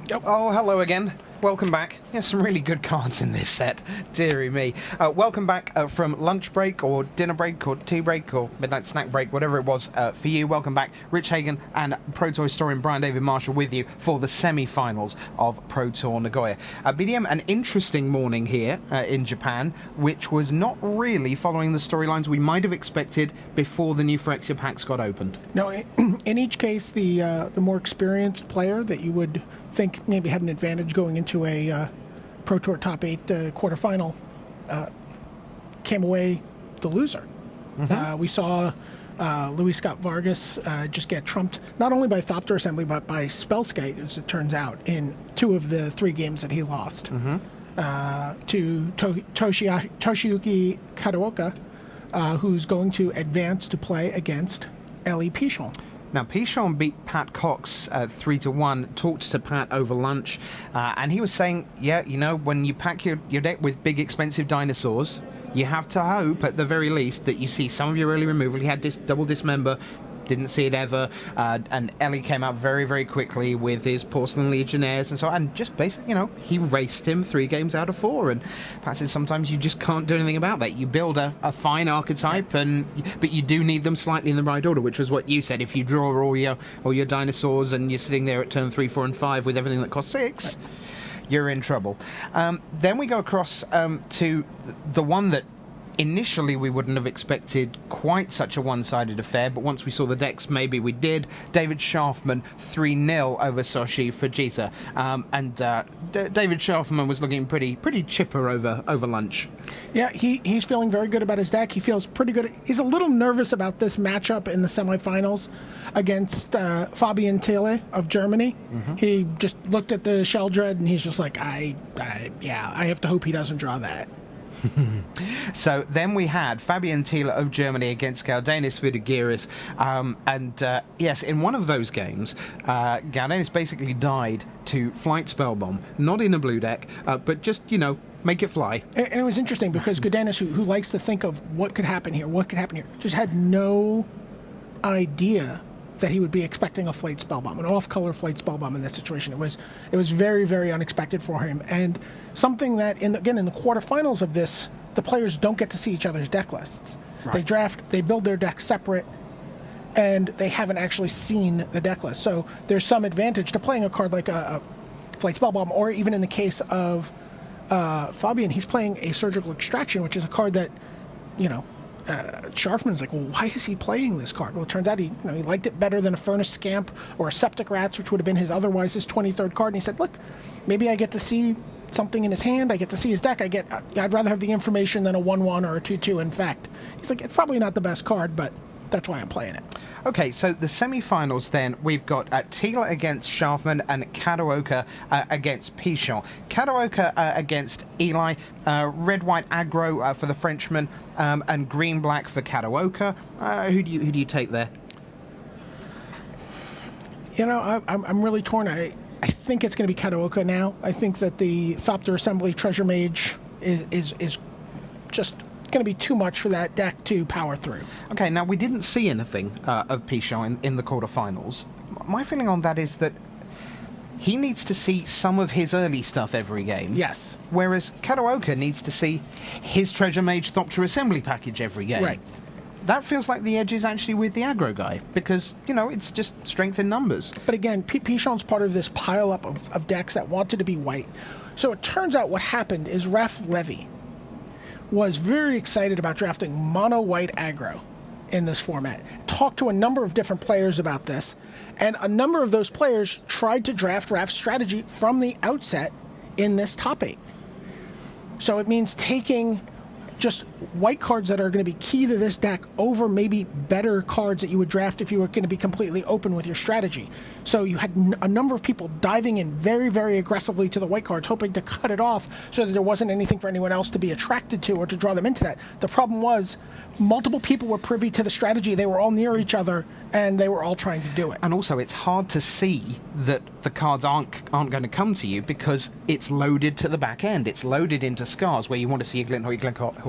Yep. Oh, hello again. Welcome back. There's some really good cards in this set. Deary me. Welcome back from lunch break or dinner break or tea break or midnight snack break, whatever it was for you. Welcome back. Rich Hagan and Pro Tour historian Brian David Marshall with you for the semi-finals of Pro Tour Nagoya. BDM, an interesting morning here in Japan, which was not really following the storylines we might have expected before the new Phyrexia packs got opened. No, in each case, the more experienced player that you would think maybe had an advantage going into a Pro Tour Top 8 quarterfinal came away the loser. We saw Luis Scott Vargas just get trumped not only by Thopter Assembly but by Spellskite, as it turns out, in 2 of the 3 games that he lost to Toshiyuki Katawoka, who's going to advance to play against Elie Pichon. Now, Pichon beat Pat Cox 3-1, talked to Pat over lunch, and he was saying, yeah, you know, when you pack your deck with big, expensive dinosaurs, you have to hope, at the very least, that you see some of your early removal. He had double dismember, didn't see it ever, and Elie came out very, very quickly with his Porcelain Legionnaires and so on, and just basically, you know, he raced him 3 games out of 4, and Pat said sometimes you just can't do anything about that. You build a fine archetype, but you do need them slightly in the right order, which was what you said. If you draw all your dinosaurs and you're sitting there at turn 3, 4, and 5 with everything that costs 6, you're in trouble. Then we go across to the one that initially we wouldn't have expected quite such a one-sided affair, but once we saw the decks, maybe we did. David Sharfman 3-0 over Soshi Fujita, and David Sharfman was looking pretty chipper over lunch. Yeah, he's feeling very good about his deck. He feels pretty good. He's a little nervous about this matchup in the semifinals against Fabian Thiele of Germany. He just looked at the Shell Dread and he's just like, I have to hope he doesn't draw that. So then we had Fabian Thiele of Germany against Galdenis Vidugiris, and yes, in one of those games, Galdenis basically died to Flight Spellbomb, not in a blue deck, but just, you know, make it fly. And it was interesting because Galdenis, who likes to think of what could happen here, just had no idea that he would be expecting a Flight Spellbomb, an off-color Flight Spellbomb in that situation. It was very, very unexpected for him, and something that, in the quarterfinals of this, the players don't get to see each other's deck lists. Right. They draft, they build their deck separate, and they haven't actually seen the deck list. So there's some advantage to playing a card like a Flight Spellbomb, or even in the case of Fabian, he's playing a Surgical Extraction, which is a card that, you know, Sharfman's like, well, why is he playing this card? Well, it turns out he liked it better than a Furnace Scamp or a Septic Rats, which would have been his 23rd card. And he said, look, maybe I get to see something in his hand. I get to see his deck. I'd rather have the information than a 1/1 or a 2/2. In fact, he's like, it's probably not the best card, but that's why I'm playing it. Okay, so the semi-finals then, we've got Thiele against Sharfman and Katawoka against Pichon. Katawoka against Elie, red-white aggro for the Frenchman, and green-black for Katawoka. Who do you take there? You know, I'm really torn. I think it's going to be Katawoka now. I think that the Thopter Assembly Treasure Mage is just going to be too much for that deck to power through. Okay, now we didn't see anything of Pichon in the quarterfinals. My feeling on that is that he needs to see some of his early stuff every game. Yes. Whereas Katawoka needs to see his Treasure Mage Thopter Assembly package every game. Right. That feels like the edge is actually with the aggro guy, because, you know, it's just strength in numbers. But again, Pichon's part of this pile-up of decks that wanted to be white. So it turns out what happened is Ref Levy was very excited about drafting mono-white aggro in this format. Talked to a number of different players about this, and a number of those players tried to draft Ref's strategy from the outset in this top 8. So it means taking just white cards that are going to be key to this deck over maybe better cards that you would draft if you were going to be completely open with your strategy. So you had a number of people diving in very, very aggressively to the white cards, hoping to cut it off so that there wasn't anything for anyone else to be attracted to or to draw them into that. The problem was multiple people were privy to the strategy. They were all near each other, and they were all trying to do it. And also, it's hard to see that the cards aren't going to come to you because it's loaded to the back end. It's loaded into Scars, where you want to see a Glint Hoy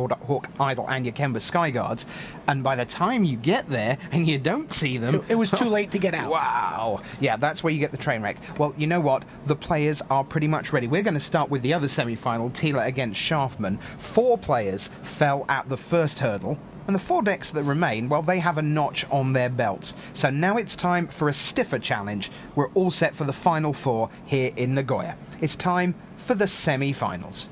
Hawk Idol and your Kemba Skyguards, and by the time you get there and you don't see them... It was too late to get out. Wow. Yeah, that's where you get the train wreck. Well, you know what? The players are pretty much ready. We're going to start with the other semi-final, Thiele against Sharfman. 4 players fell at the first hurdle. And the 4 decks that remain, well, they have a notch on their belts. So now it's time for a stiffer challenge. We're all set for the final 4 here in Nagoya. It's time for the semi-finals.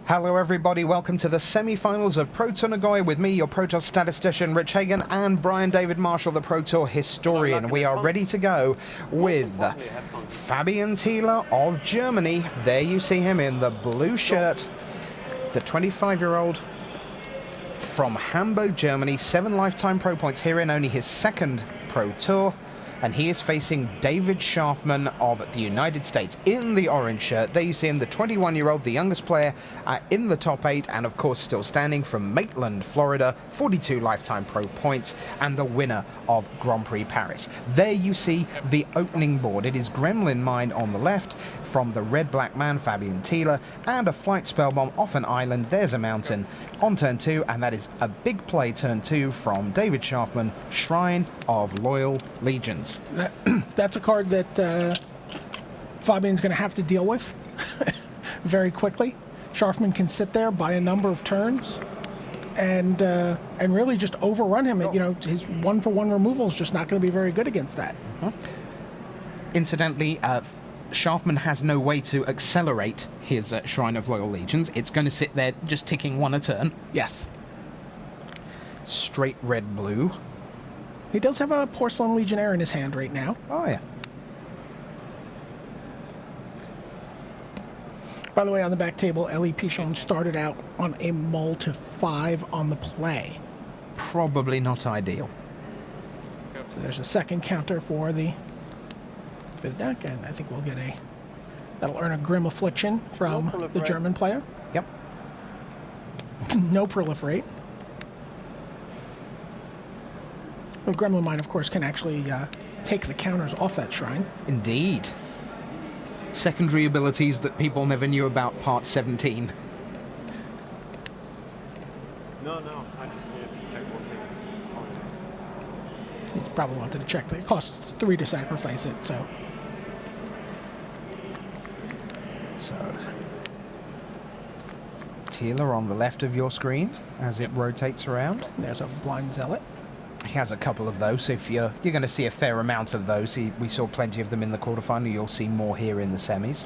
Hello everybody, welcome to the semi-finals of Pro Tour Nagoya with me, your Pro Tour statistician Rich Hagan, and Brian David Marshall, the Pro Tour historian. We are ready to go with Fabian Thiele of Germany. There you see him in the blue shirt, the 25-year-old from Hamburg, Germany, 7 lifetime pro points here in only his 2nd Pro Tour. And he is facing David Sharfman of the United States in the orange shirt. There you see him, the 21-year-old, the youngest player in the top 8, and of course still standing from Maitland, Florida, 42 lifetime pro points, and the winner of Grand Prix Paris. There you see the opening board. It is Gremlin Mine on the left from the red-black man, Fabian Thiele, and a flight spellbomb off an island. There's a mountain on turn 2, and that is a big play turn 2 from David Sharfman, Shrine of Loyal Legions. That's a card that Fabian's going to have to deal with very quickly. Sharfman can sit there by a number of turns and really just overrun him. You know, his 1-for-1 removal is just not going to be very good against that. Incidentally, Sharfman has no way to accelerate his Shrine of Loyal Legions. It's going to sit there just ticking 1 a turn. Yes. Straight red-blue. He does have a Porcelain Legionnaire in his hand right now. Oh, yeah. By the way, on the back table, Elie Pichon started out on a mull to 5 on the play. Probably not ideal. So there's a second counter for the 5th deck, and I think we'll get that'll earn a Grim Affliction from the German player. Yep. No proliferate. Well, Gremlin Mine, of course, can actually take the counters off that shrine. Indeed. Secondary abilities that people never knew about, part 17. No, I just needed to check one thing. He probably wanted to check that it costs 3 to sacrifice it, so. Thiele on the left of your screen as it rotates around. There's a Blind Zealot. He has a couple of those. If you're going to see a fair amount of those. We saw plenty of them in the quarterfinal. You'll see more here in the semis.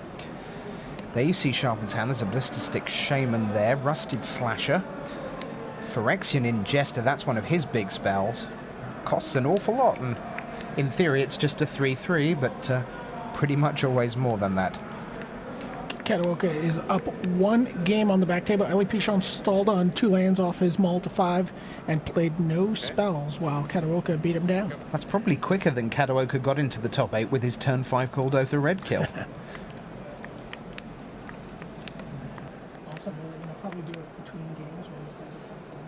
There you see Sharpen's hand. There's a Blister Stick Shaman there. Rusted Slasher. Phyrexian Ingester. That's one of his big spells. Costs an awful lot. And in theory, it's just a 3/3, but pretty much always more than that. Katawoka is up 1 game on the back table. Elie Pichon stalled on 2 lands off his mull to 5 and played no spells while Katawoka beat him down. That's probably quicker than Katawoka got into the top 8 with his turn 5 called Oath Red Kill. Also, we'll probably do it between games when these guys are shuffling.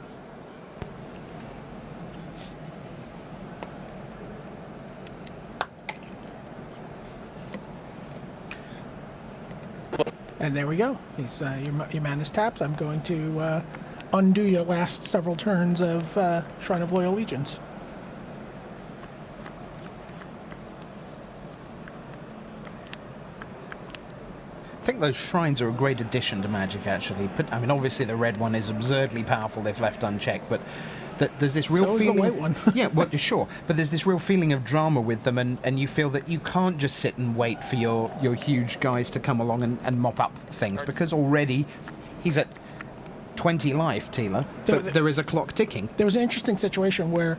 And there we go. He's, your man is tapped. I'm going to undo your last several turns of Shrine of Loyal Legions. I think those shrines are a great addition to Magic, actually. But I mean, obviously the red one is absurdly powerful if left unchecked, but there's this real feeling. So is the white one. Yeah, well, sure, but there's this real feeling of drama with them, and you feel that you can't just sit and wait for your huge guys to come along and mop up things, because already he's at 20 life, Thiele, but there is a clock ticking. There was an interesting situation where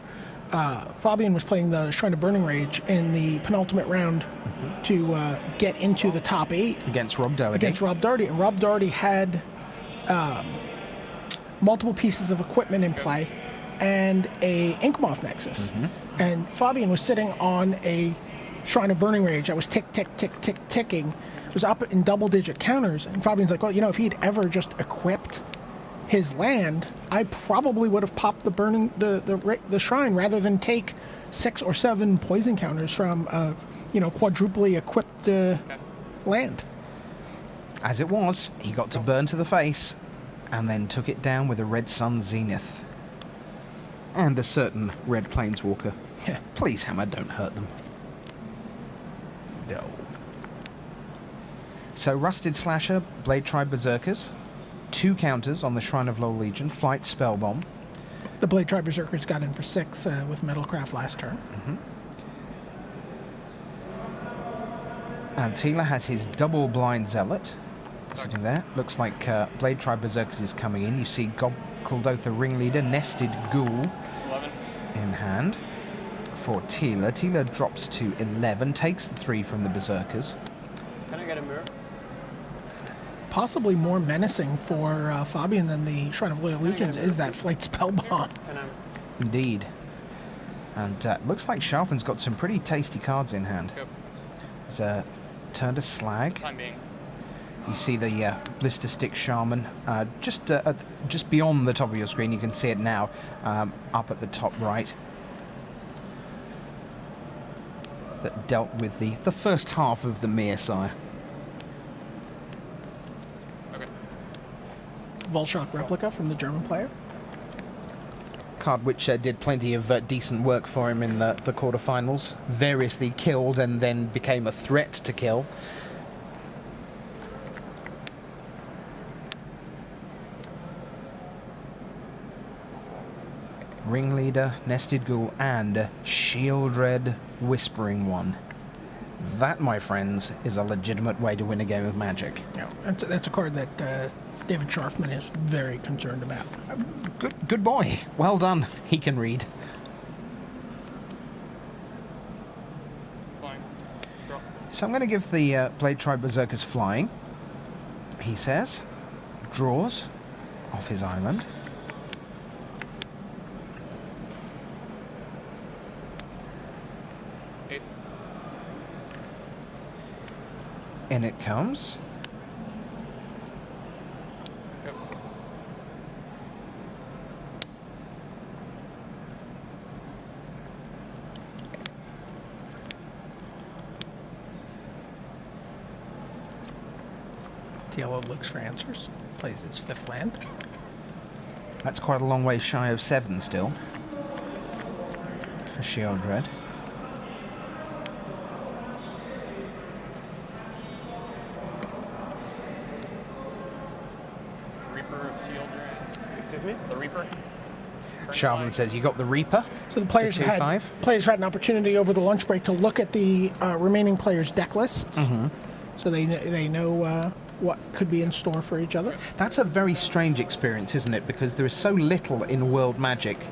Fabian was playing the Shrine of Burning Rage in the penultimate round to get into the top 8 Against Rob Doherty. against Rob Doherty, and Rob Doherty had multiple pieces of equipment in play and a Inkmoth Nexus, and Fabian was sitting on a Shrine of Burning Rage that was tick, tick, tick, tick, ticking. It was up in double-digit counters, and Fabian's like, well, you know, if he'd ever just equipped his land, I probably would have popped the shrine rather than take 6 or 7 poison counters from quadruply equipped land. As it was, he got to burn to the face and then took it down with a Red Sun Zenith. And a certain Red Planeswalker. Yeah. Please, Hammer, don't hurt them. No. So, Rusted Slasher, Blade Tribe Berserkers, 2 counters on the Shrine of Low Legion, Flight Spellbomb. The Blade Tribe Berserkers got in for 6 with Metalcraft last turn. And Thiele has his double Blind Zealot sitting there. Looks like Blade Tribe Berserkers is coming in. You see Kuldotha Ringleader, Nested Ghoul 11. in hand for Thiele. Thiele drops to 11, takes the 3 from the Berserkers. Can I get a mirror? Possibly more menacing for Fabian than the Shrine of Loyal Legions is that Flight Spellbomb. And I'm Indeed. And looks like Sharfman's got some pretty tasty cards in hand. Go. There's a Turn to Slag. Time being. You see the Blister Stick Shaman just beyond the top of your screen. You can see it now, up at the top right. That dealt with the first half of the Mir Sire. Okay. Volshock Replica from the German player. Card which did plenty of decent work for him in the quarterfinals. Variously killed and then became a threat to kill. Ringleader, Nested Ghoul, and Shieldred Whispering One. That, my friends, is a legitimate way to win a game of Magic. Yeah, that's a card that David Sharfman is very concerned about. Good boy. Well done. He can read. Flying. Drop. So I'm going to give the Blade Tribe Berserkers flying. He says. Draws off his island. Eight. In it comes. Go. Thiele looks for answers. Plays his 5th land. That's quite a long way shy of 7 still. For Shieldred. Reaper of Shield. Excuse me? The Reaper? Sharman says you got the Reaper. So the players The have 2/5. had an opportunity over the lunch break to look at the remaining players' deck lists, so they know what could be in store for each other. That's a very strange experience, isn't it? Because there is so little in World Magic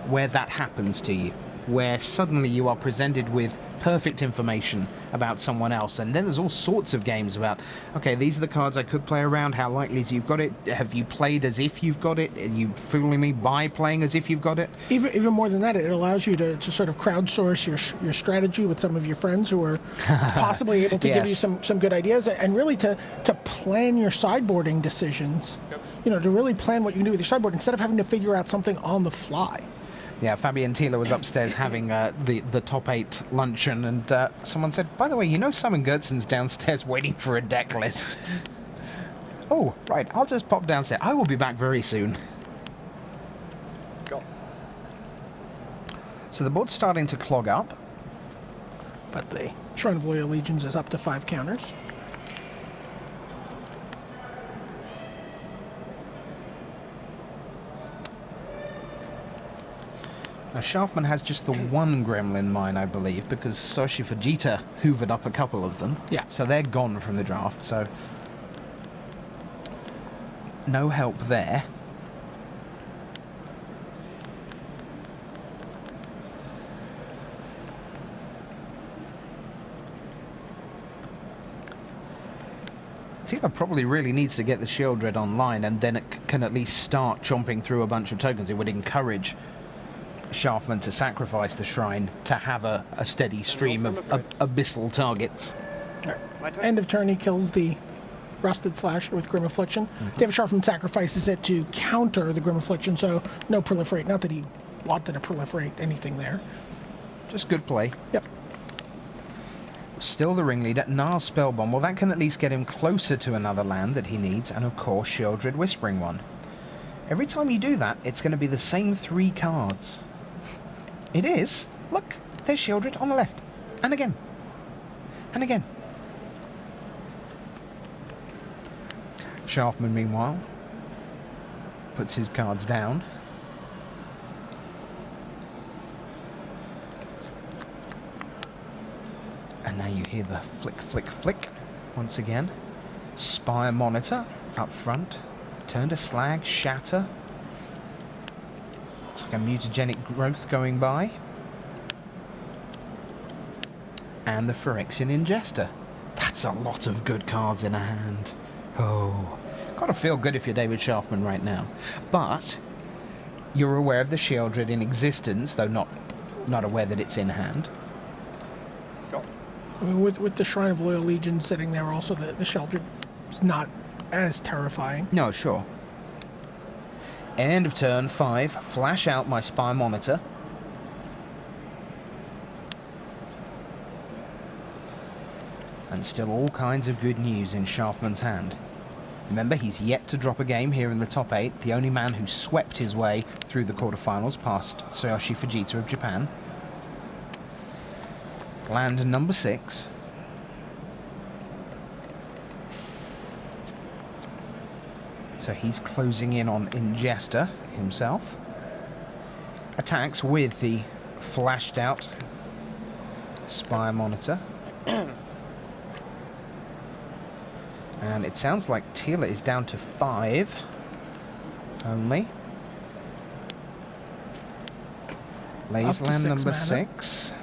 where that happens to you, where suddenly you are presented with perfect information about someone else, and then there's all sorts of games about, okay, these are the cards I could play around, how likely is you've got it, have you played as if you've got it, are you fooling me by playing as if you've got it? Even more than that, it allows you to sort of crowdsource your strategy with some of your friends who are possibly able to give you Yes. some good ideas, and really to plan your sideboarding decisions. Yep. You know, to really plan what you can do with your sideboard instead of having to figure out something on the fly. Yeah, Fabian Thiele was upstairs having the top 8 luncheon, and someone said, by the way, you know Simon Gertzen's downstairs waiting for a deck list. Oh, right, I'll just pop downstairs. I will be back very soon. Go. So the board's starting to clog up. But the Shrine of Loyal Legions is up to 5 counters. Now, Sharfman has just the one Gremlin mine, I believe, because Soshi Fujita hoovered up a couple of them. Yeah. So they're gone from the draft, so no help there. Thiele probably really needs to get the Shieldred online, and then it can at least start chomping through a bunch of tokens. It would encourage Sharfman to sacrifice the shrine to have a steady stream of abyssal targets. My turn. End of turn, he kills the Rusted Slasher with Grim Affliction. David Sharfman sacrifices it to counter the Grim Affliction, so no proliferate. Not that he wanted to proliferate anything there. Just good play. Yep. Still the ringleader. Gnar's Spellbomb. Well, that can at least get him closer to another land that he needs, and of course, Shieldred Whispering one. Every time you do that, it's going to be the same 3 cards. It is. Look, there's Shieldred on the left. And again. And again. Sharfman, meanwhile, puts his cards down. And now you hear the flick, flick, flick once again. Spire Monitor up front. Turn to Slag, Shatter. Looks like a mutagenic growth going by. And the Phyrexian Ingester. That's a lot of good cards in a hand. Oh, gotta feel good if you're David Sharfman right now. But you're aware of the Shieldred in existence, though not aware that it's in hand. Go. I mean, with the Shrine of Loyal Legion sitting there, also the Shieldred is not as terrifying. No, sure. End of turn 5. Flash out my Spire Monitor. And still all kinds of good news in Sharfman's hand. Remember, he's yet to drop a game here in the top 8. The only man who swept his way through the quarterfinals past Tsuyoshi Fujita of Japan. Land number 6. So he's closing in on Ingester himself. Attacks with the flashed out Spire Monitor. And it sounds like Thiele is down to 5 only. Lays Up to land 6 number mana. 6.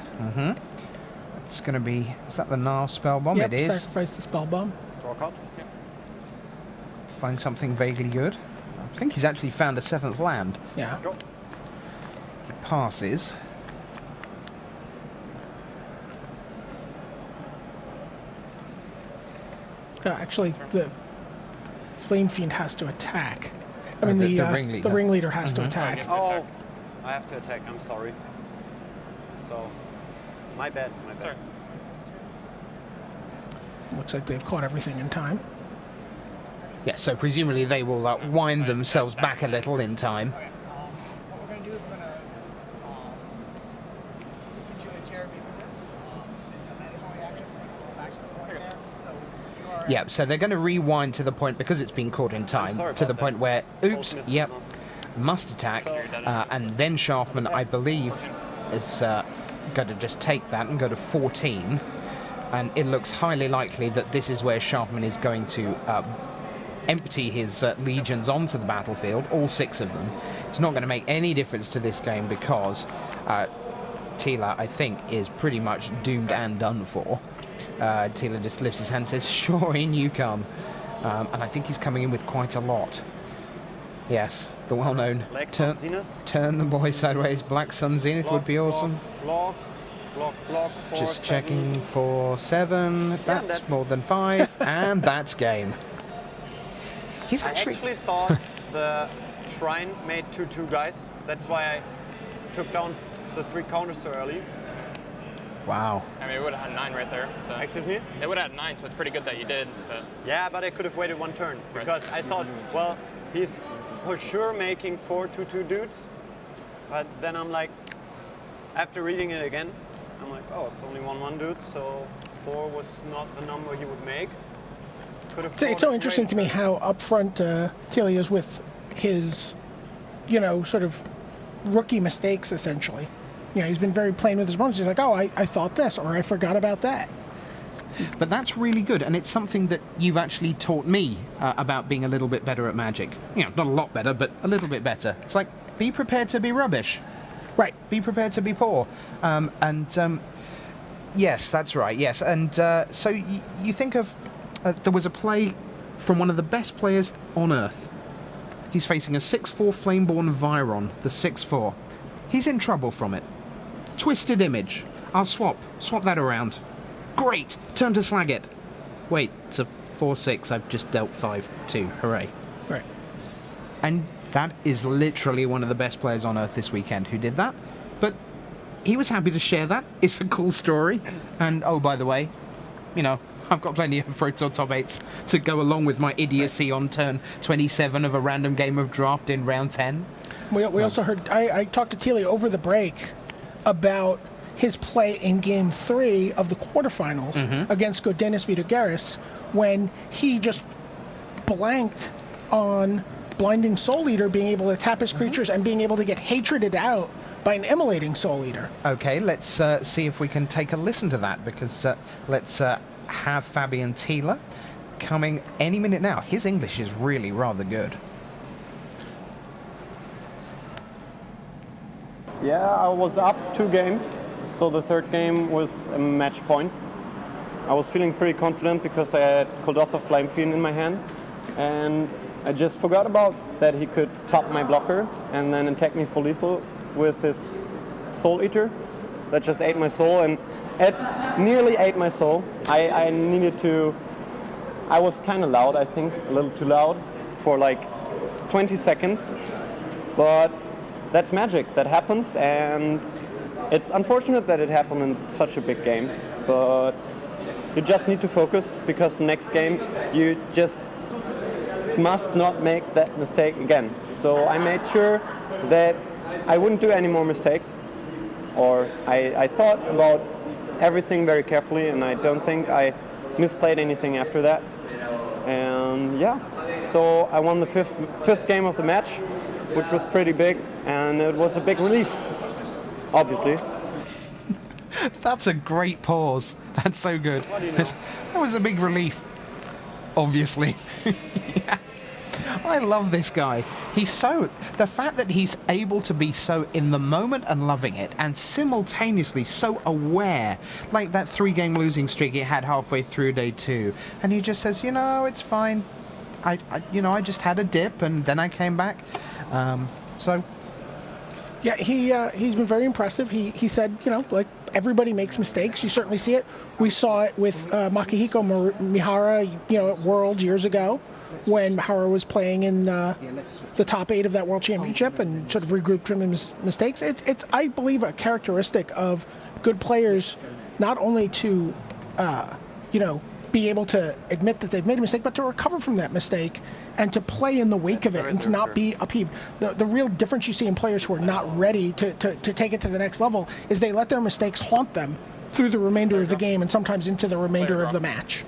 It's going to be... Is that the Gnar Spellbomb? Yep, It is. sacrifice the spell bomb. Draw a card. Yep. Find something vaguely good. I think he's actually found a 7th land. Yeah. Go. He passes. Actually, the Flame Fiend has to attack. I mean, the the ringleader. ringleader has to attack. Okay. Oh, Attack. I have to attack. I'm sorry. So, my bad. My bad. Sorry. Looks like they've caught everything in time. Yeah, so presumably they will wind themselves back a little in time. Okay, what we're going to do is we're going to get you a Jeremy for this. It's a mandatory action. We're going to go back to the point there. So you are... Yeah, so they're going to rewind to the point, because it's been caught in time, sorry to the about point that. where, Both oops, misses yep, now. must attack, and then Sharfman, I believe, is going to just take that and go to 14, and it looks highly likely that this is where Sharfman is going to empty his legions onto the battlefield, all 6 of them. It's not going to make any difference to this game because Thiele, I think, is pretty much doomed and done for. Thiele just lifts his hand and says, sure, in you come. And I think he's coming in with quite a lot. Yes, the well-known Black Sun turn, Zenith. turn the boy sideways. Black Sun Zenith would be awesome. Block. Just checking for 7. That's that- more than 5. And that's game. He's I actually thought the shrine made 2/2 guys. That's why I took down the 3 counters so early. Wow. I mean, it would have had 9 right there. So. Excuse me? It would have had 9, so it's pretty good that you did. But Yeah, but I could have waited 1 turn Right. because I thought, well, he's for sure making 4 2/2 dudes. But then I'm like, after reading it again, I'm like, oh, it's only 1/1 dudes, so 4 was not the number he would make. Could have It's so interesting to me how upfront Thiele is with his, sort of rookie mistakes, essentially. He's been very plain with his opponents. He's like, oh, I thought this, or I forgot about that. But that's really good, and it's something that you've actually taught me about being a little bit better at Magic. Not a lot better, but a little bit better. It's like, be prepared to be rubbish. Right. Be prepared to be poor. Yes, that's right, yes. And so you think of, there was a play from one of the best players on Earth. He's facing a 6'4 Flameborn Viron, the 6'4. He's in trouble from it. Twisted image. I'll swap that around. Great, turn to slag it. Wait, it's a 4-6, I've just dealt 5-2, hooray. Right. And that is literally one of the best players on Earth this weekend who did that. But he was happy to share that. It's a cool story. And, oh, by the way, you know, I've got plenty of Pro Tour top 8s to go along with my idiocy on turn 27 of a random game of draft in round 10. We also heard, I talked to Thiele over the break about his play in Game 3 of the quarterfinals against Godinez Vidogaris when he just blanked on Blinding Soul Eater being able to tap his creatures and being able to get hatreded out by an immolating Soul Eater. Okay, let's see if we can take a listen to that, because let's have Fabian Thiele coming any minute now. His English is really rather good. Yeah, I was up 2 games, so the third game was a match point. I was feeling pretty confident because I had Kadooka Flame Fiend in my hand, and I just forgot about that he could top my blocker and then attack me for lethal with his Soul Eater. That just ate my soul, and it nearly ate my soul. I needed to... I was kind of loud, I think, a little too loud for like 20 seconds, but that's magic, that happens, and it's unfortunate that it happened in such a big game, but you just need to focus, because the next game you just must not make that mistake again. So I made sure that I wouldn't do any more mistakes, or I thought about everything very carefully, and I don't think I misplayed anything after that. And yeah, so I won the fifth game of the match, which was pretty big, and it was a big relief, obviously. That's a great pause. That's so good. That was a big relief, obviously. Yeah. I love this guy. The fact that he's able to be so in the moment and loving it, and simultaneously so aware, like that 3-game losing streak he had halfway through day 2, and he just says, you know, it's fine. I just had a dip and then I came back. Yeah, he's been very impressive. He said, you know, like, everybody makes mistakes. You certainly see it. We saw it with Makihiko Mihara, you know, at Worlds years ago, when Mihara was playing in the top 8 of that World Championship and sort of regrouped from his mistakes. It's I believe, a characteristic of good players, not only to, you know, be able to admit that they've made a mistake, but to recover from that mistake and to play in the wake of it and to not be upheaved. The real difference you see in players who are not ready to take it to the next level is they let their mistakes haunt them through the remainder of the game and sometimes into the remainder of the match.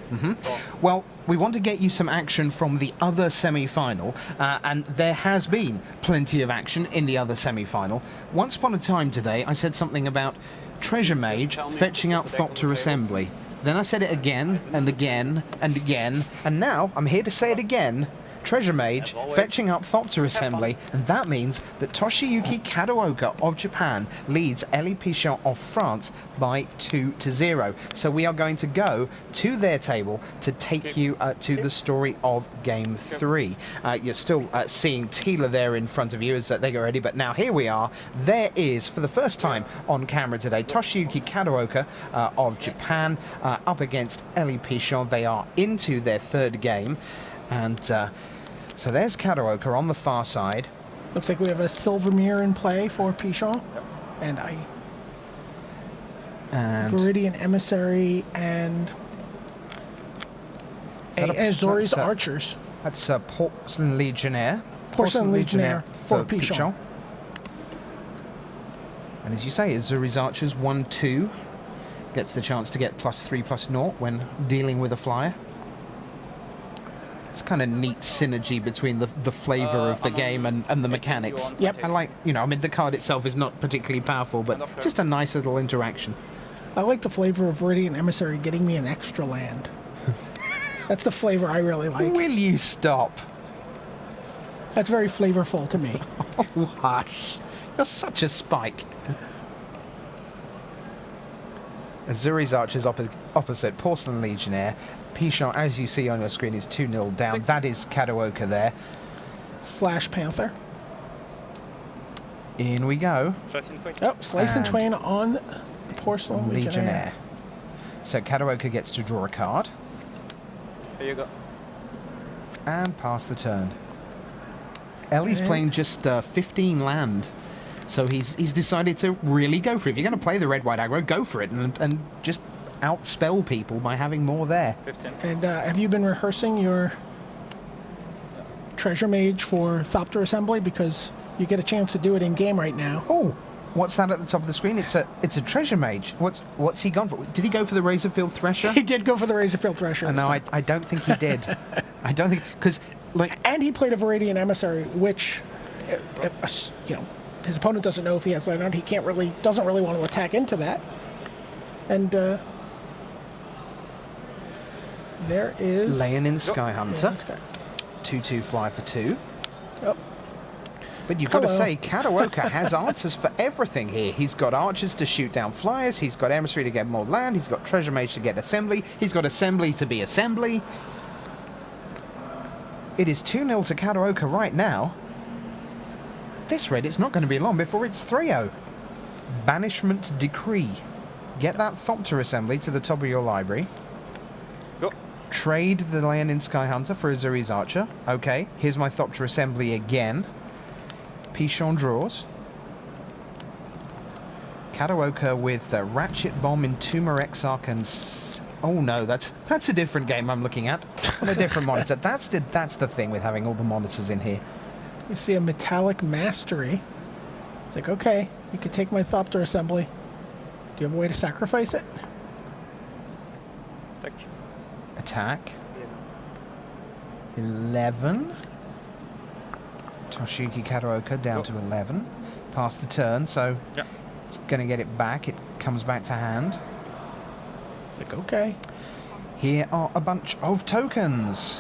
Well, we want to get you some action from the other semi-final, and there has been plenty of action in the other semi-final. Once upon a time today, I said something about Treasure Mage fetching out Thopter Assembly. Then I said it again and again and again, and now I'm here to say it again. Treasure Mage fetching up Thopter Assembly, and that means that Toshiyuki Katawoka of Japan leads Elie Pichon of France by 2-0. So we are going to go to their table to take you to the story of Game 3. You're still seeing Thiele there in front of you as they go ready, but now here we are. There is, for the first time on camera today, Toshiyuki Katawoka of Japan up against Elie Pichon. They are into their third game, and so there's Katawoka on the far side. Looks like we have a Silver Mirror in play for Pichon, and Viridian Emissary and Azori's Archers. That's Porcelain Legionnaire. Porcelain Legionnaire for Pichon. And as you say, Azori's Archers 1-2. Gets the chance to get +3/+0 when dealing with a flyer. It's kind of neat synergy between the flavour of the game and the mechanics. Yep. I like, you know, I mean, the card itself is not particularly powerful, but just a nice little interaction. I like the flavour of Viridian Emissary getting me an extra land. That's the flavour I really like. Will you stop? That's very flavorful to me. Oh, hush. You're such a spike. Azuri's Archer's opposite, Porcelain Legionnaire. Pichon, as you see on your screen, is 2-0 down. That is Katawoka there. Slash Panther. In we go. Slice in quick. Oh, Slice and And Twain on the Porcelain Legionnaire. So Katawoka gets to draw a card Here you go. and pass the turn. Ellie's Okay. playing just 15 land. So he's decided to really go for it. If you're going to play the red-white aggro, go for it and just outspell people by having more there. 15. And have you been rehearsing your Treasure Mage for Thopter Assembly? Because you get a chance to do it in game right now. Oh, what's that at the top of the screen? It's a treasure mage. What's he gone for? Did he go for the Razorfield Thresher? He did go for the Razorfield Thresher. this No, time. I don't think he did. I don't think because like And he played a Viridian Emissary, which, his opponent doesn't know if he has land on. He doesn't really want to attack into that. And there is Leonin Skyhunter, Yeah, this guy. 2/2 fly for 2. Oh, But you've got to Hello. say, Katawoka has answers for everything here. He's got archers to shoot down flyers. He's got emissary to get more land. He's got treasure mage to get assembly. He's got assembly to be assembly. It is 2-0 to Katawoka right now. This red, it's not going to be long before it's 3-0. Banishment Decree. Get that Thopter assembly to the top of your library. Go. Trade the Leonin Skyhunter for Azuri's Archer. Okay, here's my Thopter assembly again. Pichon draws. Katawoka with Ratchet Bomb, Entomber Exarch, and oh no, that's a different game I'm looking at on a different monitor. That's the thing with having all the monitors in here. you see a Metallic Mastery. It's like, okay, you can take my Thopter Assembly. Do you have a way to sacrifice it? Tack. Attack. 11. Toshiyuki Katawoka down to 11. Pass the turn, so Yeah. it's going to get it back. It comes back to hand. It's like, okay. Here are a bunch of tokens.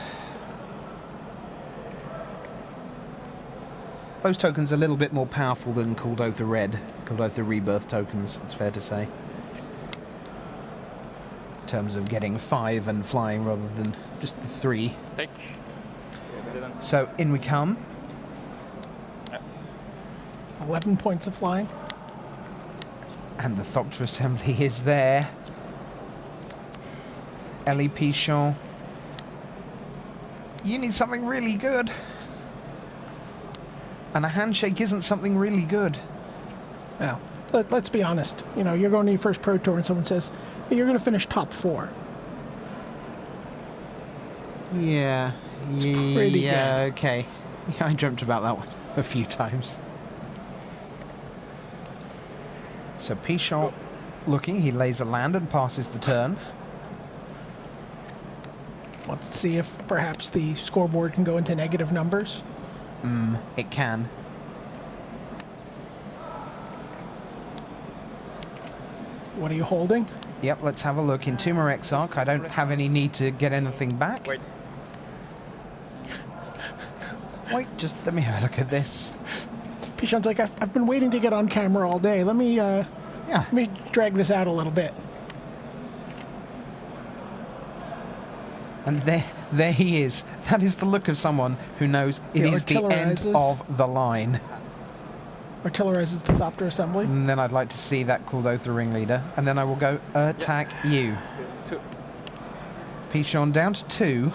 Those tokens are a little bit more powerful than Kadooka Red, Kadooka Rebirth tokens, it's fair to say. In terms of getting 5 and flying rather than just the 3. Take. Didn't. So in we come. 11 points of flying. And the Thopter assembly is there. Elie Pichon. You need something really good. And a handshake isn't something really good. Now, let's be honest. You're going to your first Pro Tour and someone says, hey, you're going to finish top 4. Yeah. pretty yeah, good. okay. Yeah, I dreamt about that one a few times. So Pichon looking, he lays a land and passes the turn. Wants to see if perhaps the scoreboard can go into negative numbers. It can. What are you holding? Yep, let's have a look. Entomber Exarch, I don't have any need to get anything back. Wait. Wait, just let me have a look at this. Pichon's like, I've been waiting to get on camera all day. Let me drag this out a little bit. And there he is. That is the look of someone who knows it He is the end artillerizes. of the line. Artillerizes the Thopter Assembly. And then I'd like to see that Kadooka ringleader. And then I will go attack you. 2. Pichon down to 2.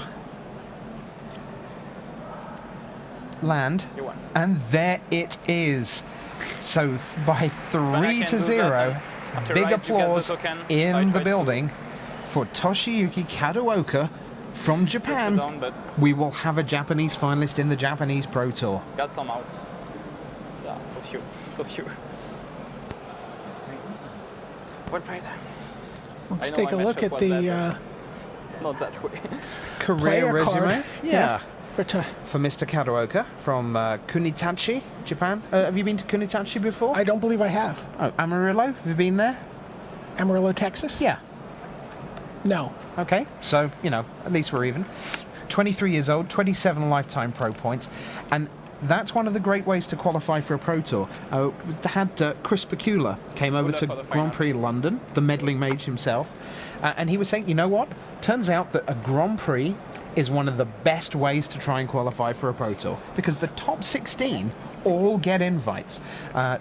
Land. You won. And there it is. So by 3 to 0, After big rise, you get the applause token. in Side the trade. building for Toshiyuki Katawoka from Gets it Japan. down, but We will have a Japanese finalist in the Japanese Pro Tour. got some outs. Yeah, so few. So few. Well played. Let's I know take a my look matchup at was the bad, Not that way. Career player resume. card. Yeah. For For Mr. Katawoka from Kunitachi, Japan. Have you been to Kunitachi before? I don't believe I have. Oh, Amarillo, have you been there? Amarillo, Texas? Yeah. No. Okay, so, at least we're even. 23 years old, 27 lifetime pro points. And that's one of the great ways to qualify for a Pro Tour. Chris Pacula came over to for the Grand final. Prix London, the meddling mage himself, and he was saying, you know what? Turns out that a Grand Prix is one of the best ways to try and qualify for a Pro Tour, because the top 16 all get invites.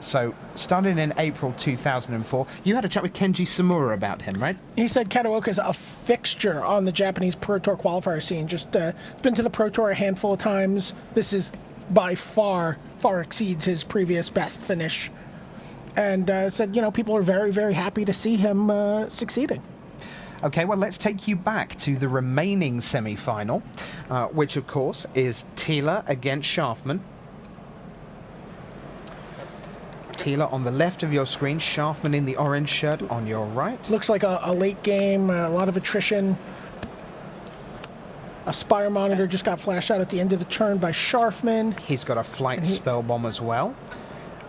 So starting in April 2004, you had a chat with Kenji Samura about him, right? He said Katawoka is a fixture on the Japanese Pro Tour qualifier scene. Just been to the Pro Tour a handful of times. This is by far exceeds his previous best finish. And said, people are very, very happy to see him succeeding. Okay, well, let's take you back to the remaining semi-final, which, of course, is Thiele against Sharfman. Thiele on the left of your screen, Sharfman in the orange shirt on your right. Looks like a late game, a lot of attrition. A Spire monitor just got flashed out at the end of the turn by Sharfman. He's got a flight spell bomb as well.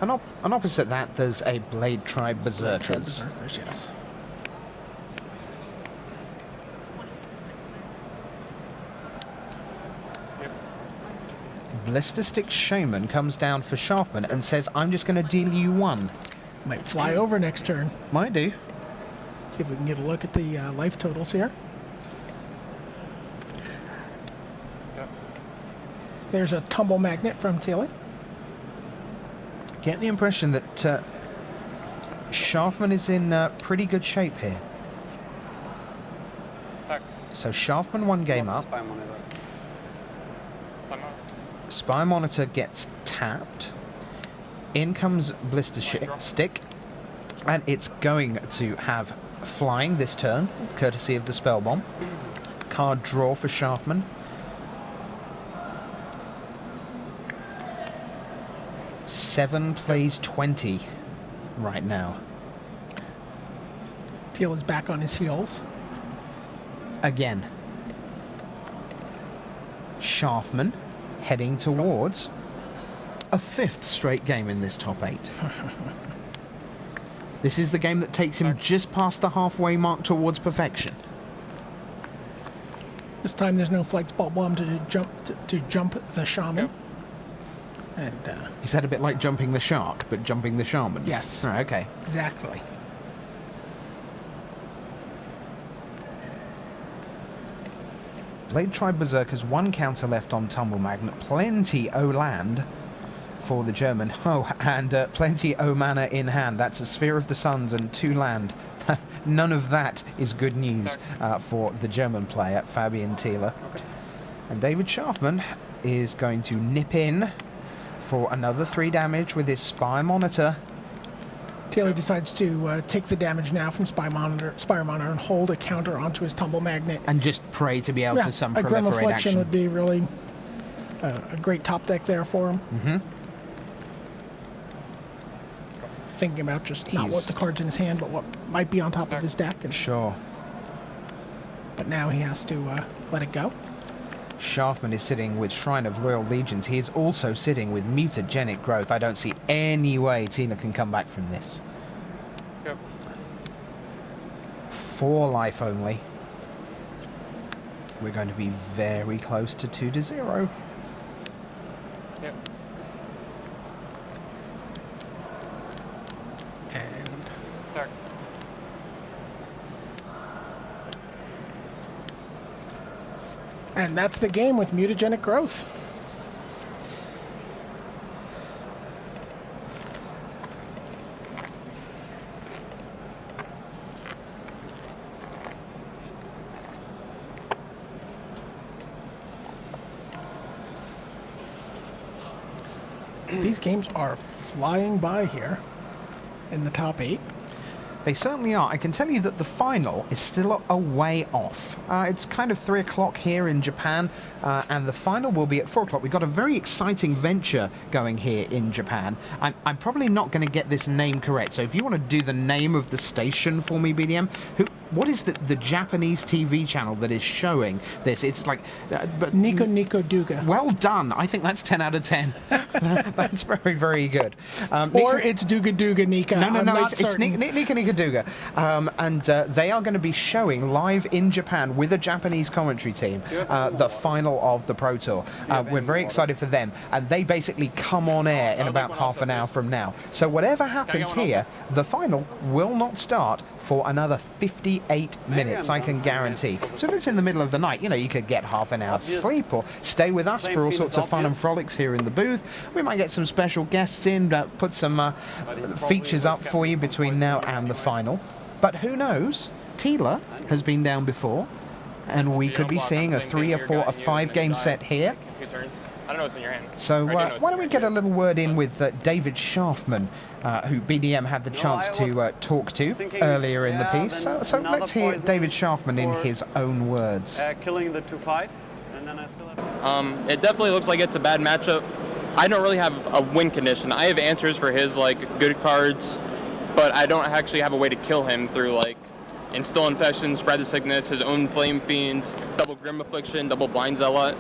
And opposite that, there's a Blade Tribe Berserkers. Yes. Blister Stick Shaman comes down for Sharfman and says, I'm just going to deal you one. Might fly over next turn. Might do. See if we can get a look at the life totals here. There's a tumble magnet from Thiele. Get the impression that Sharfman is in pretty good shape here. Tak. So Sharfman one game up. Spy monitor. Timeout. Spy Monitor gets tapped. In comes Blister Stick. And it's going to have flying this turn, courtesy of the spell bomb. Card draw for Sharfman. Seven plays 20 right now. Thiele is back on his heels. Again. Sharfman heading towards a fifth straight game in this top 8. This is the game that takes him just past the halfway mark towards perfection. This time there's no flight spell bomb to jump the shaman. Yep. And Is that a bit like jumping the shark, but jumping the shaman? yes, Right, okay. exactly. Blade Tribe Berserkers, one counter left on Tumble Magnet. Plenty O land for the German. Oh, and plenty O mana in hand. That's a Sphere of the Suns and 2 land. None of that is good news for the German player, Fabian Thiele. And David Sharfman is going to nip in for another 3 damage with his Spire Monitor. Thiele decides to take the damage now from Spire Monitor, and hold a counter onto his tumble magnet. And just pray to be able to some a Grim proliferate Affliction action. would be really a great top deck there for him. Mm-hmm. Thinking about just not what the cards in his hand, but what might be on top of his deck. And Sure. but now he has to let it go. Sharfman is sitting with Shrine of Loyal Legions. He is also sitting with Mutagenic Growth. I don't see any way Thiele can come back from this. Yep. 4 life only. We're going to be very close to 2-0. Yep. And Tak. and that's the game with Mutagenic Growth. These games are flying by here in the top 8. They certainly are. I can tell you that the final is still a way off. It's kind of 3 o'clock here in Japan, and the final will be at 4 o'clock. We've got a very exciting venture going here in Japan. I'm probably not going to get this name correct, so if you want to do the name of the station for me, BDM, what is the Japanese TV channel that is showing this? It's like, but Nico Duga. well done. I think that's 10 out of 10. That's very, very good. Or it's Duga Nika. No, it's Nika Duga. And they are going to be showing live in Japan with a Japanese commentary team the final of the Pro Tour. We're very excited for them. And they basically come on air in about half an hour from now. So whatever happens here, the final will not start for another 58 minutes, I can guarantee. So if it's in the middle of the night, you could get half an hour's sleep or stay with us for all sorts of fun and frolics here in the booth. We might get some special guests in, put some features up for you between now and the final. But who knows? Thiele has been down before, and we could be seeing a 3 or 4 or 5 game set here. I don't know what's in your hand. So why don't we get a little word in with David Sharfman, who BDM had the chance to talk to earlier in the piece. So let's hear David Sharfman in his own words. Killing the 2-5, and then I still have... It definitely looks like it's a bad matchup. I don't really have a win condition. I have answers for his good cards, but I don't actually have a way to kill him through Instill Infection, Spread the Sickness, his own Flame Fiend, double Grim Affliction, double Blind Zealot.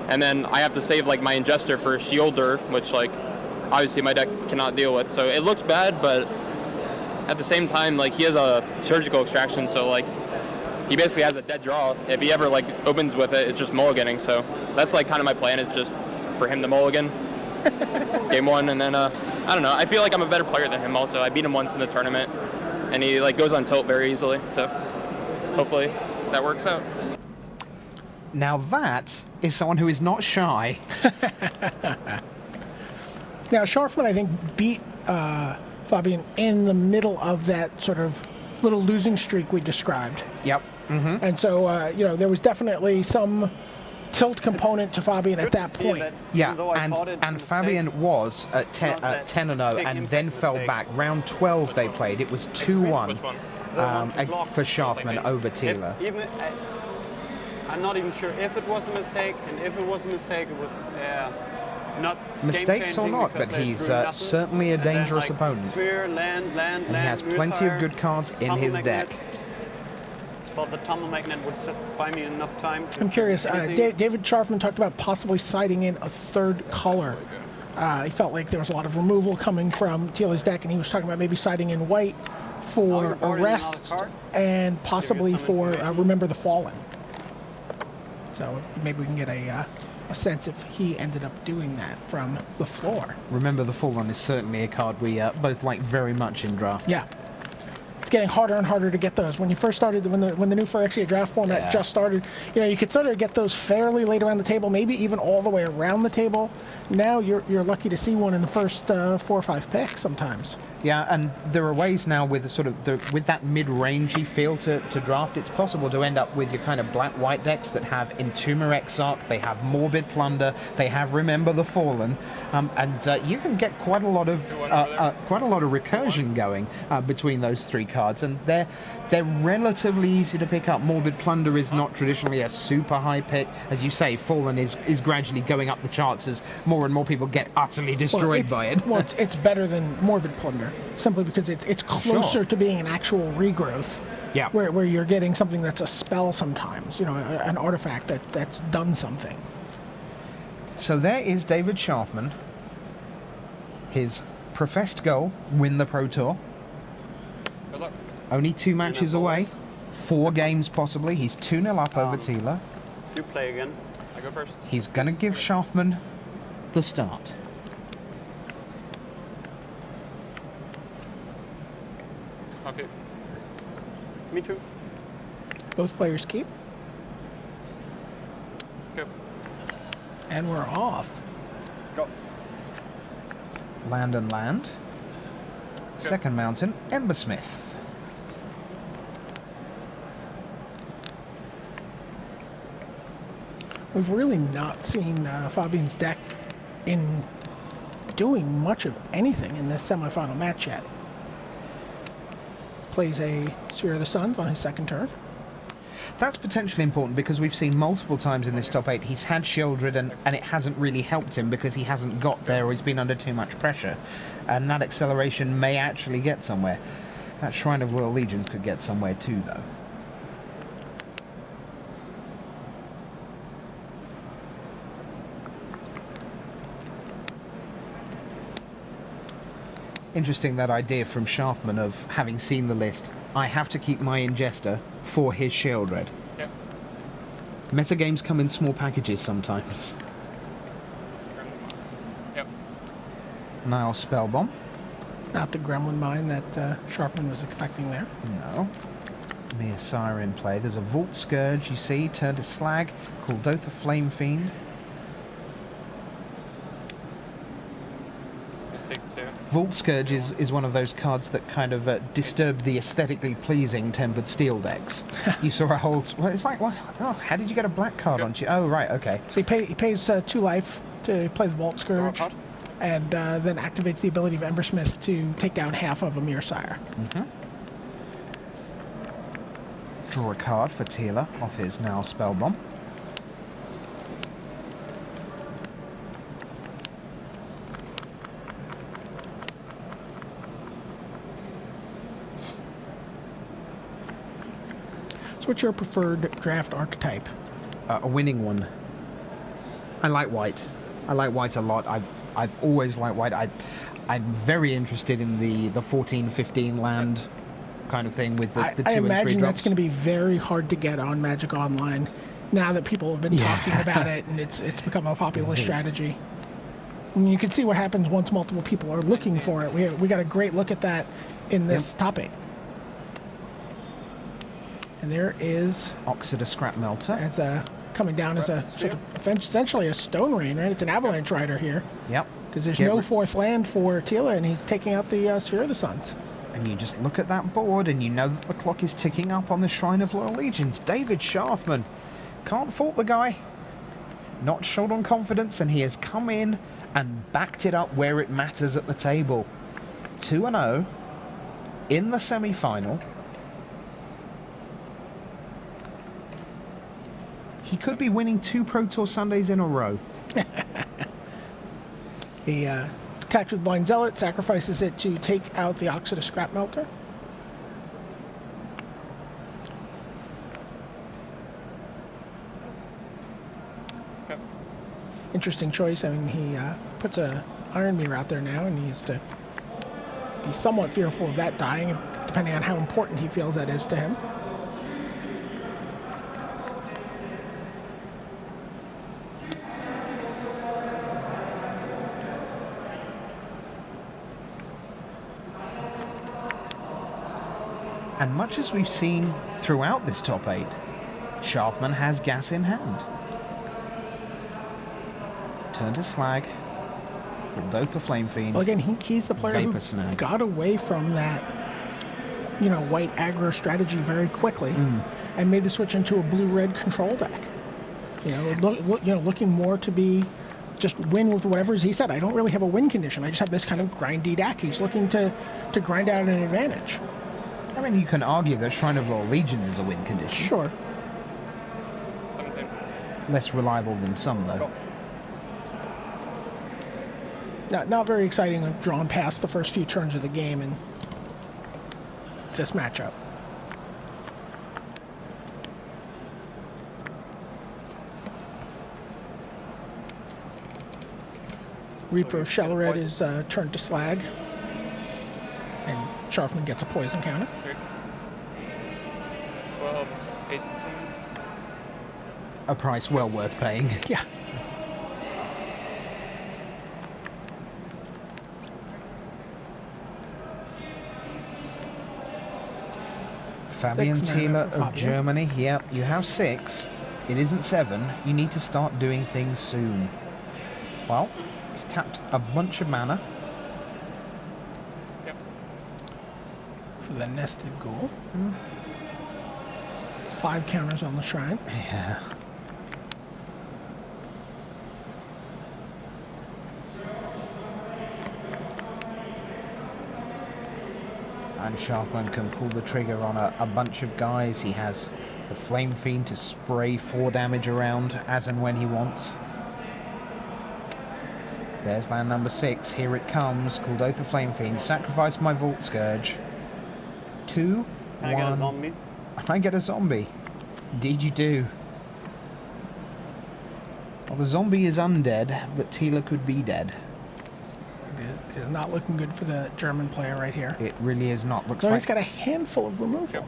And then I have to save my Ingester for Shielder, which obviously my deck cannot deal with. So it looks bad, but at the same time he has a Surgical Extraction, so he basically has a dead draw. If he ever opens with it, it's just mulliganing. So that's kind of my plan, is just for him to mulligan game 1, and then I don't know. I feel like I'm a better player than him. Also, I beat him once in the tournament, and he goes on tilt very easily. So hopefully that works out. Now that is someone who is not shy. Now, Sharfman, I think, beat Fabian in the middle of that sort of little losing streak we described. Yep. Mm-hmm. And so, there was definitely some tilt component to Fabian at that point. Yeah, and Fabian was at 10-0 and then fell back. Round 12 they played. It was 2-1 for Sharfman over Thiele. I'm not even sure if it was a mistake, and if it was a mistake, it was not mistakes or not, but he's certainly a dangerous opponent. Sphere, land, and he has plenty of good cards in his deck. But the Tumble Magnet would buy me enough time. I'm curious. David Sharfman talked about possibly siding in a third color. He felt like there was a lot of removal coming from Thiele's deck, and he was talking about maybe siding in white for Arrest and possibly for Remember the Fallen. So maybe we can get a sense if he ended up doing that from the floor. Remember the Fallen is certainly a card we both like very much in draft. Yeah. It's getting harder and harder to get those. When you first started, when the new Phyrexia draft format just started, you could sort of get those fairly late around the table, maybe even all the way around the table. Now you're lucky to see one in the first 4 or 5 picks sometimes. Yeah, and there are ways now with with that mid-rangey feel to draft. It's possible to end up with your kind of black-white decks that have Entomber Exarch, they have Morbid Plunder, they have Remember the Fallen, and you can get quite a lot of recursion going between those 3 cards, and they're relatively easy to pick up. Morbid Plunder is not traditionally a super high pick, as you say. Fallen is gradually going up the charts as more and more people get utterly destroyed by it. Well, it's better than Morbid Plunder, simply because it's closer to being an actual regrowth. Yeah. Where you're getting something that's a spell sometimes, an artifact that's done something. So there is David Sharfman. His professed goal, win the Pro Tour. Good luck. Only 2 matches away. 4 games possibly. He's 2-0 up over Thiele. You play again. I go first. He's going to give Sharfman the start. Okay. Me too. Both players keep. Go. And we're off. Go. Land and land. Go. Second mountain, Embersmith. We've really not seen Fabian's deck in doing much of anything in this semifinal match yet. Plays a Sphere of the Suns on his second turn. That's potentially important because we've seen multiple times in this top 8 he's had Shieldred and it hasn't really helped him because he hasn't got there or he's been under too much pressure. And that acceleration may actually get somewhere. That Shrine of Royal Legions could get somewhere too, though. Interesting, that idea from Sharfman of having seen the list. I have to keep my ingester for his shield red. Yep. Metagames come in small packages sometimes. Yep. Nile Spellbomb. Not the gremlin mine that Sharpman was expecting there. No. Mere Siren play. There's a Vault Scourge, you see, turned to slag. Kadooka Flame Fiend. Take 2. Vault Scourge is one of those cards that kind of disturb the aesthetically pleasing Tempered Steel decks. You saw a whole... Well, it's like, what? Oh, how did you get a black card onto you? Oh, right, okay. So he pays 2 life to play the Vault Scourge, and then activates the ability of Embersmith to take down half of a Mere Sire. Draw a card for Thiele off his now Spellbomb. So what's your preferred draft archetype? A winning one. I like white. I like white a lot. I've always liked white. I'm very interested in the 14-15 land kind of thing with the 2 and 3 drops. I imagine that's going to be very hard to get on Magic Online now that people have been talking about it, and it's become a popular strategy. I mean, you can see what happens once multiple people are looking for it. We got a great look at that in this top 8. And there is Oxida Scrap Melter. as a coming down as a sort of essentially a Stone Rain, right? It's an Avalanche Rider here Yep. because there's Get no rid- 4th land for Thiele, and he's taking out the Sphere of the Suns. And you just look at that board and you know that the clock is ticking up on the Shrine of Loyal Legions. David Sharfman. Can't fault the guy. Not short on confidence, and he has come in and backed it up where it matters at the table. 2-0 in the semi-final. He could be winning 2 Pro Tour Sundays in a row. He attacks with Blind Zealot, sacrifices it to take out the Oxida Scrap Melter. Yep. Interesting choice. I mean, he puts a Iron Mirror out there now, and he has to be somewhat fearful of that dying, depending on how important he feels that is to him. And much as we've seen throughout this top 8, Sharfman has gas in hand. Turn to slag. Kadooka Flame Fiend. Well, again, he's the player Vapor who Snag. got away from that, white aggro strategy very quickly, and made the switch into a blue-red control deck. Looking more to be just win with whatever he said. I don't really have a win condition. I just have this kind of grindy deck. He's looking to grind out an advantage. I mean, you can argue that Shrine of Loyal Legions is a win condition. Sure. 17. Less reliable than some, though. Not very exciting when drawn past the first few turns of the game in this matchup. Reaper of Shellred is turned to slag, and Sharfman gets a poison counter. 12, 18. A price well worth paying. Yeah. Fabian 6 mana Thiele for of Fabian. Germany. Yep, you have 6. It isn't 7. You need to start doing things soon. Well, he's tapped a bunch of mana. Yep. For the nested ghoul. 5 counters on the shrine. Yeah. And Sharpman can pull the trigger on a bunch of guys. He has the Flame Fiend to spray 4 damage around as and when he wants. There's land number 6. Here it comes. Kadooka Flame Fiend. Sacrifice my Vault Scourge. 2, Can I 1. get a zombie? I get a zombie. Indeed you do. Well, the zombie is undead, but Thiele could be dead. It is not looking good for the German player right here. It really is not. Looks So like he's got a handful of removal.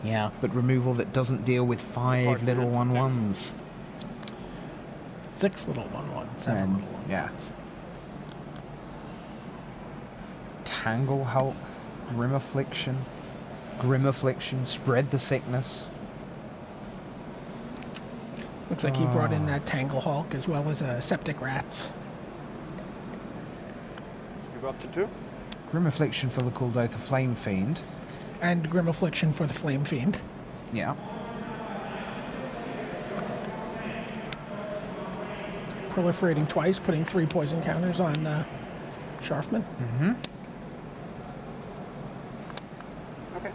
yeah, but removal that doesn't deal with 5 little 1/1s. 6 little 1/1s, 7 And, little 1/1s. yeah. Tangle Hulk, Grim Affliction, Spread the Sickness. Looks like he brought in that Tangle Hulk as well as Septic Rats. You go up to 2. Grim Affliction for the Kuldotha Flame Fiend. And Grim Affliction for the Flame Fiend. Yeah. Proliferating twice, putting 3 poison counters on Sharfman. Okay.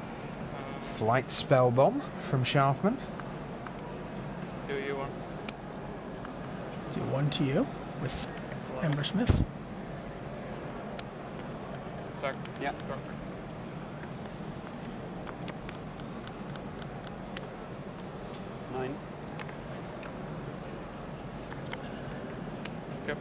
Flight Spell Bomb from Sharfman. Do you want? Do 1 to you with Ember Smith. Sorry. Yeah. Go. Nine. Okay.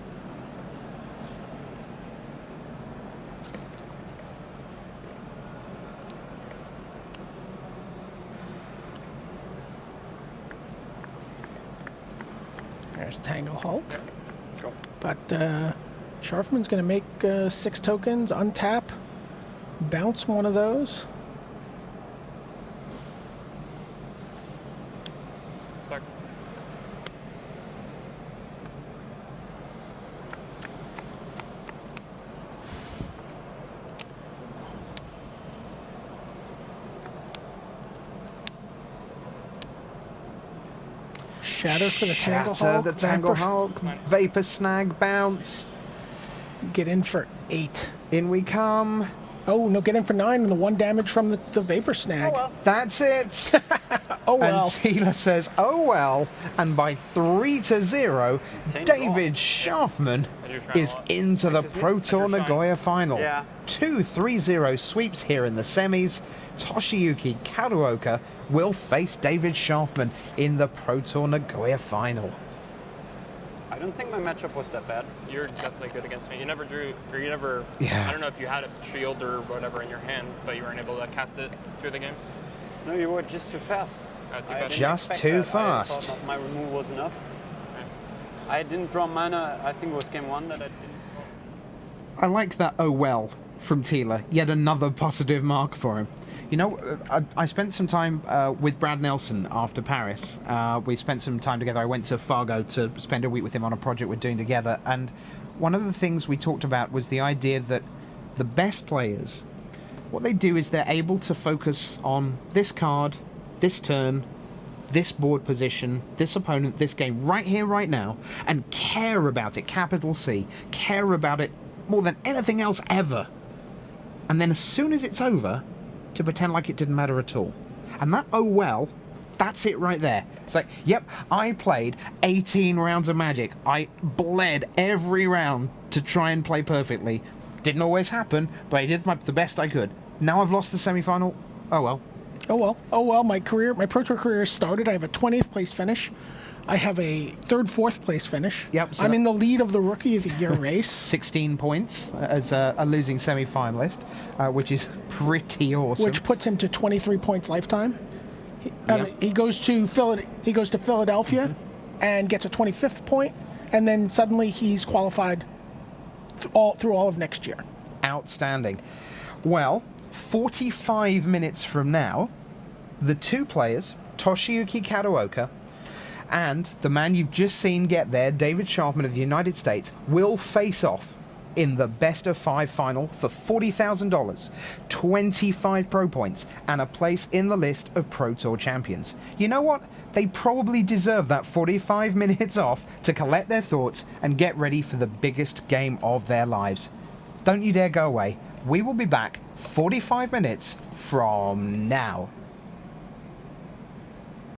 There's Tangle Hulk. Go. But Sharfman's going to make 6 tokens, untap, bounce one of those. Sorry. Shatter for the Tangle Shatter Hulk. the Tangle Vapor- Hulk. Vapor Snag, Bounce. Get in for 8. In we come. Oh, no, get in for 9 and the 1 damage from the Vapor Snag. That's it. Oh, And well. Thiele says, oh well. And by 3-0, Insane David Sharfman I do try a is lot. into the Pro Tour trying. Nagoya final. Yeah. 2 3-0 sweeps here in the semis. Toshiyuki Katawoka will face David Sharfman in the Pro Tour Nagoya final. I don't think my matchup was that bad. You're definitely good against me. You never drew, or you never. Yeah. I don't know if you had a shield or whatever in your hand, but you weren't able to cast it through the games. No, you were just too fast. Too I bad. didn't Just expect too that. I fast. thought that my remove was enough. I didn't draw mana. I think it was game 1 that I didn't. I like that oh well from Thiele. Yet another positive mark for him. You know, I spent some time with Brad Nelson after Paris. We spent some time together. I went to Fargo to spend a week with him on a project we're doing together. And one of the things we talked about was the idea that the best players, what they do is they're able to focus on this card, this turn, this board position, this opponent, this game, right here, right now, and care about it, capital C, care about it more than anything else ever. And then as soon as it's over, to pretend like it didn't matter at all. And that, oh well, that's it right there. It's like, yep, I played 18 rounds of Magic. I bled every round to try and play perfectly. Didn't always happen, but I did the best I could. Now I've lost the semi-final. Oh well. Oh, well. Oh, well, my Pro Tour career started. I have a 20th place finish. I have a 3rd, 4th place finish. Yep, so I'm in the lead of the Rookie of the Year race. 16 points as a losing semi-finalist, which is pretty awesome. Which puts him to 23 points lifetime. Yep. He goes to Philadelphia and gets a 25th point, and then suddenly he's qualified through all of next year. Outstanding. Well, 45 minutes from now, the 2 players, Toshiyuki Katawoka and the man you've just seen get there, David Sharfman of the United States, will face off in the best of 5 final for $40,000, 25 pro points, and a place in the list of Pro Tour champions. You know what? They probably deserve that 45 minutes off to collect their thoughts and get ready for the biggest game of their lives. Don't you dare go away. We will be back 45 minutes from now.